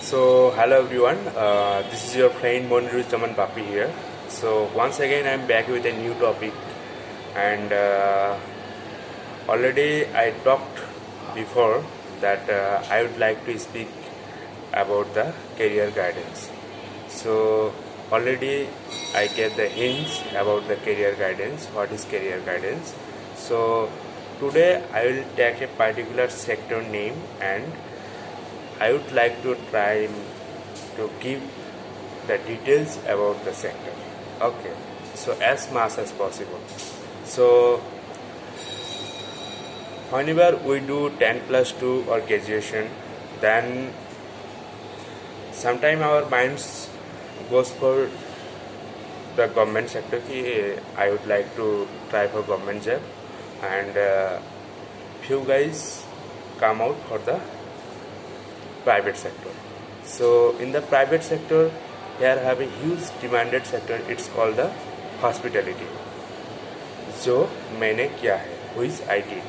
So hello everyone, this is your friend Moniruzzaman Papi here. So once again I am back with a new topic, and already I talked before that I would like to speak about the career guidance. So already I get the hints about the career guidance, what is career guidance. So today I will take a particular sector name, and I would like to try to give the details about the sector. Okay, so as much as possible. So whenever we do 10+2 or graduation, then sometime our minds goes for the government sector ki I would like to try for government job, and few guys come out for the private sector. So in the private sector, here have a huge demanded sector. It's called the hospitality. जो मैंने किया है, which I did.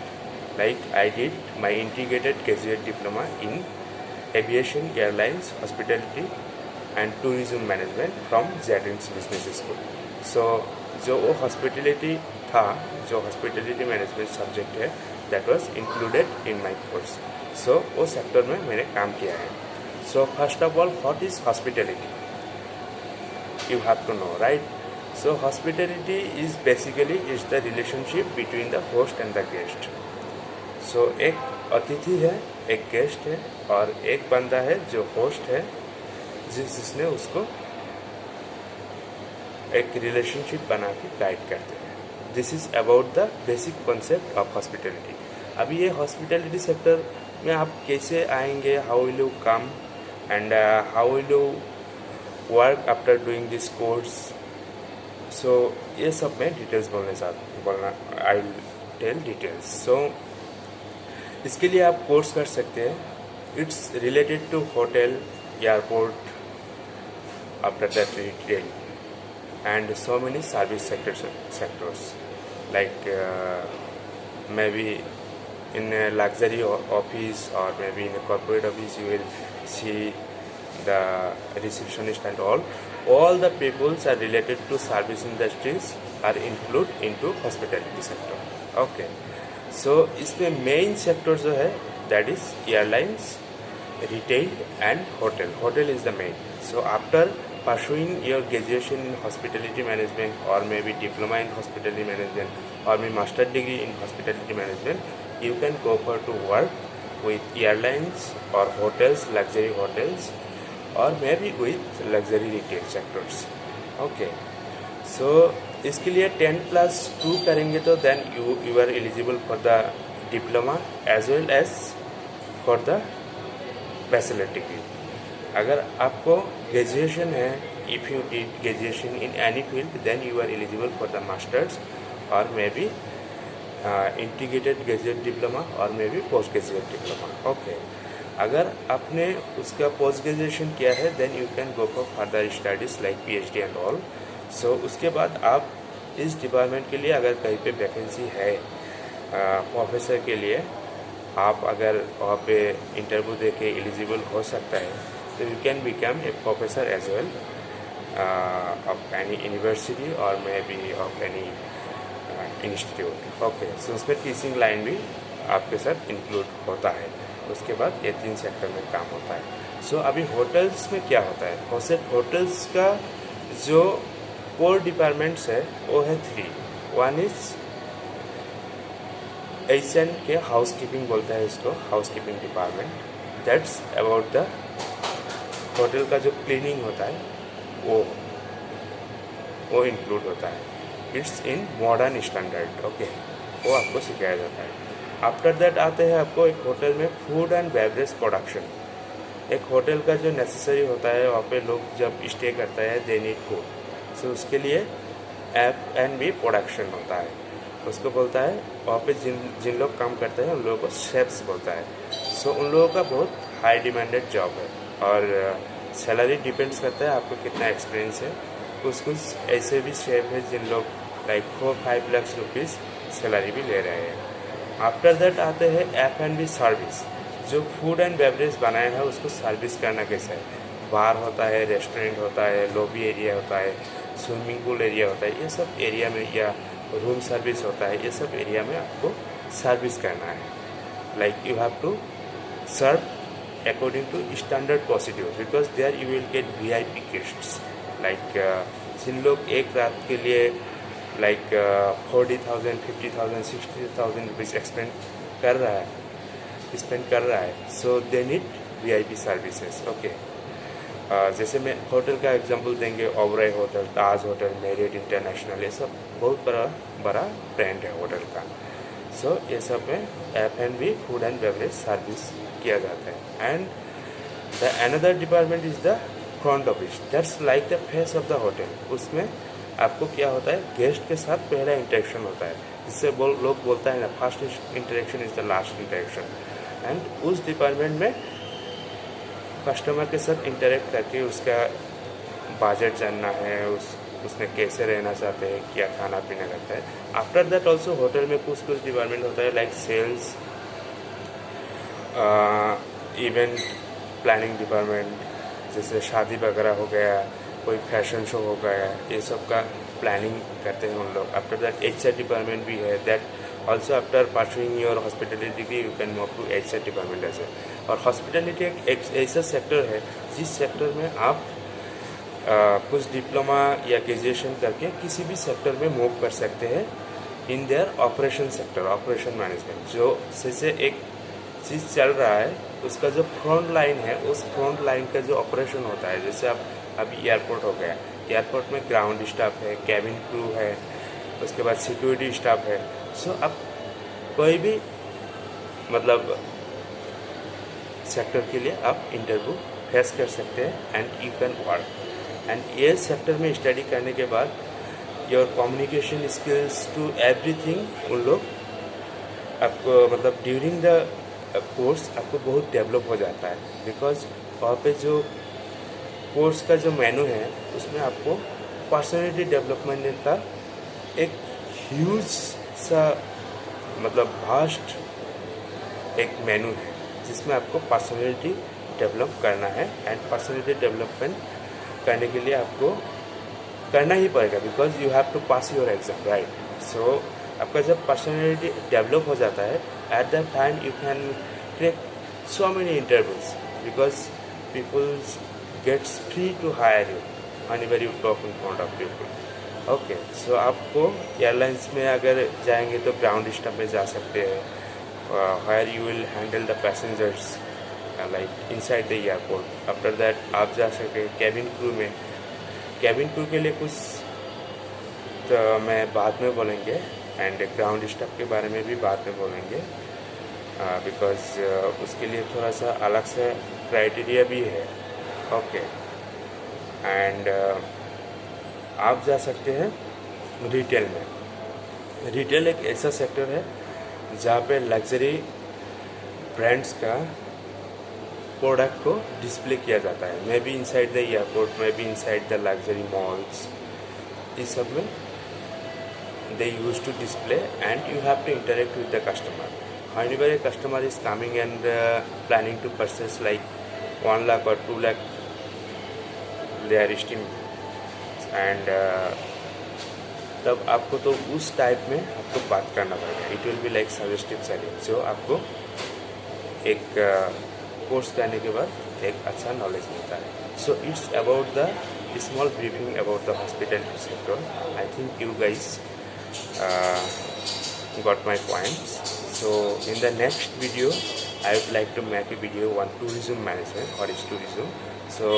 Like I did my integrated graduate diploma in aviation, airlines, hospitality and tourism management from Zedins Business School. So जो वो hospitality था, जो hospitality management subject है, that was included in my course. So वो sector में मैंने काम किया है. So first of all, what is hospitality? You have to know, right? So hospitality is basically is the relationship between the host and the guest. So एक अतिथि है, एक गेस्ट है, और एक बंदा है जो होस्ट है, जिसने उसको एक रिलेशनशिप बना के गाइड करते हैं. This is about the basic concept of hospitality. अभी ये हॉस्पिटैलिटी सेक्टर में आप कैसे आएंगे, how will you come and how will you work after doing this course. So ये सब मैं डिटेल्स बोलना आई टेल डिटेल्स. सो इसके लिए आप कोर्स कर सकते हैं. It's related to hotel, airport, after that retail and so many service sectors like maybe in a luxury office or maybe in a corporate office you will see the receptionist and all the peoples are related to service industries are included into hospitality sector. Okay, so इसमें main sector जो है that is airlines, retail and hotel is the main. So after pursuing your graduation in hospitality management or maybe diploma in hospitality management or maybe master degree in hospitality management, you can go for to work with airlines or hotels, luxury hotels, or maybe with luxury retail sectors. Okay, so इसके लिए 10+2 करेंगे तो then you are eligible for the diploma as well as for the bachelor degree. अगर आपको graduation है, if you did graduation in any field then you are eligible for the masters और may be integrated graduate diploma और may be post graduate diploma. Okay, अगर आपने उसका post graduation किया है then you can go for further studies like PhD and all. So उसके बाद आप इस डिपार्टमेंट के लिए अगर कहीं पे वैकेंसी है प्रोफेसर के लिए, आप अगर वहाँ पे इंटरव्यू दे के एलिजिबल हो सकता है तो you can become a professor as well of any university or maybe of any institute. Okay, so उसमें टीचिंग लाइन भी आपके साथ इंक्लूड होता है. उसके बाद ये 3 सेक्टर में काम होता है. सो अभी होटल्स में क्या होता है, होटल्स का जो कोर डिपार्टमेंट्स है वो है 3. वन इज एशियन के हाउस कीपिंग बोलता है इसको, house keeping department. That's about the hotel का जो क्लीनिंग होता है वो इंक्लूड होता है. It's in modern standard. Okay, वो आपको सिखाया जाता है. आफ्टर दैट आते हैं आपको एक होटल में फूड एंड बेवरेज प्रोडक्शन. एक होटल का जो नेसेसरी होता है, वहाँ पे लोग जब स्टे करता है दे नीड फूड. सो उसके लिए F&B प्रोडक्शन होता है, उसको बोलता है. वहाँ पे जिन लोग काम करते हैं उन लोगों को शेफ्स बोलता है. सो उन लोगों का बहुत हाई डिमांडेड जॉब है और सैलरी डिपेंड्स करता है आपको कितना एक्सपीरियंस है. कुछ ऐसे भी शेफ है जिन लोग लाइक 4-5 लाख रुपीज़ सैलरी भी ले रहे हैं. आफ्टर दैट आते हैं F&B सर्विस. जो फूड एंड बेवरेज बनाया है उसको सर्विस करना कैसा है। बार होता है, रेस्टोरेंट होता है, लॉबी एरिया होता है, स्विमिंग पूल एरिया होता है, ये सब एरिया में, या रूम सर्विस होता है, ये सब एरिया में आपको सर्विस करना है। Like you have to serve according to standard procedure, because there you will get VIP guests. Like जिन लोग एक रात के लिए लाइक 40,000, 50,000, 60,000 रुपीज़ स्पेंड कर रहा है, so they need VIP services. Okay, जैसे मैं होटल का एग्जांपल देंगे, Oberoi hotel, Taj hotel, Marriott International, ये सब बहुत बड़ा ब्रांड है होटल का। सो ये सब में F&B food and beverage service किया जाता है। And the another department is the front office, that's like the face of the hotel. उसमें आपको क्या होता है, गेस्ट के साथ पहला इंटरेक्शन होता है, जिससे लोग बोलता है ना, first interaction is the last interaction. And उस डिपार्टमेंट में कस्टमर के साथ इंटरेक्ट करके उसका बजट जानना है, उसमें कैसे रहना चाहते हैं, क्या खाना पीना करता है। आफ्टर दैट ऑल्सो होटल में कुछ डिपार्टमेंट होता है, like sales, event planning department, जैसे शादी वगैरह हो गया, कोई फैशन शो हो गया, ये सब का प्लानिंग करते हैं उन लोग। आफ्टर दैट HR डिपार्टमेंट भी है, that also after pursuing your hospitality degree you can move to HR department ऐसे। और हॉस्पिटलिटी एक ऐसा सेक्टर है जिस सेक्टर में आप कुछ डिप्लोमा या ग्रेजुएशन करके किसी भी सेक्टर में मूव कर सकते हैं in their operation sector, operation management. जो जैसे एक चीज़ चल रहा है, उसका जो फ्रंट लाइन है, उस फ्रंट लाइन का जो ऑपरेशन होता है, जैसे आप अभी एयरपोर्ट हो गया, एयरपोर्ट में ग्राउंड स्टाफ है, कैबिन क्रू है, उसके बाद सिक्योरिटी स्टाफ है। सो आप कोई भी मतलब सेक्टर के लिए आप इंटरव्यू फेस कर सकते हैं and you can work. And ये सेक्टर में स्टडी करने के बाद your communication skills to everything, उन लोग आपको मतलब ड्यूरिंग द कोर्स आपको बहुत डेवलप हो जाता है। बिकॉज वहाँ पे जो कोर्स का जो मेनू है, उसमें आपको पर्सनैलिटी डेवलपमेंट का एक ह्यूज सा मतलब वास्ट एक मेनू है, जिसमें आपको पर्सनैलिटी डेवलप करना है। एंड पर्सनैलिटी डेवलपमेंट करने के लिए आपको करना ही पड़ेगा, because you have to pass your exam, right. So आपका जब पर्सनैलिटी डेवलप हो जाता है, at that time you can create so many interviews, because peoples gets free to hire you whenever you talk in front of people. Okay, so आपको airlines में अगर जाएंगे तो ग्राउंड स्टाफ में जा सकते हैं, where you will handle the passengers like inside the airport. After that आप जा सकते कैबिन क्रू में। कैबिन क्रू के लिए कुछ तो मैं बाद में बोलेंगे, एंड ग्राउंड स्टाफ के बारे में भी बाद में बोलेंगे, बिकॉज उसके लिए थोड़ा सा अलग से क्राइटेरिया भी है। ओके, एंड आप जा सकते हैं रिटेल में। रिटेल एक ऐसा सेक्टर है जहाँ पे लग्जरी ब्रांड्स का प्रोडक्ट को डिस्प्ले किया जाता है, may be inside the airport, may be inside the luxury malls. इस सब में they used to display, and you have to interact with the customer. Whenever a customer is coming and planning to purchase like 1 lakh or 2 lakh their estimate, and तब आपको तो उस type में आपको बात करना पड़ेगा। It will be like suggestive selling, जो आपको एक कोर्स करने के बाद एक अच्छा नॉलेज मिलता है। So it's about the small briefing about the hospitality sector. I think you guys got my points. So in the next video I would like to make a video on tourism management. What is tourism? So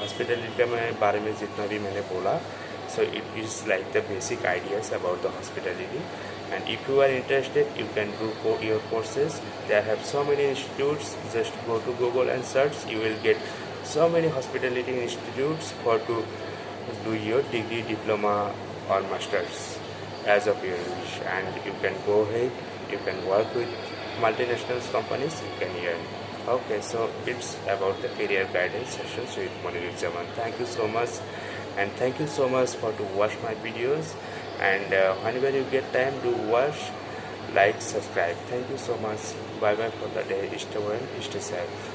hospitality के बारे में जितना भी मैंने बोला, so it is like the basic ideas about the hospitality. And if you are interested, you can do your courses. There have so many institutes. Just go to Google and search. You will get so many hospitality institutes for to do your degree, diploma or masters as of your wish. And you can go ahead, you can work with multinational companies, you can earn. Okay, so it's about the career guidance sessions with Monirul Jaman. Thank you so much, and thank you so much for to watch my videos. And whenever you get time, do watch like, subscribe. Thank you so much. Bye bye for the day. Stay well, stay safe.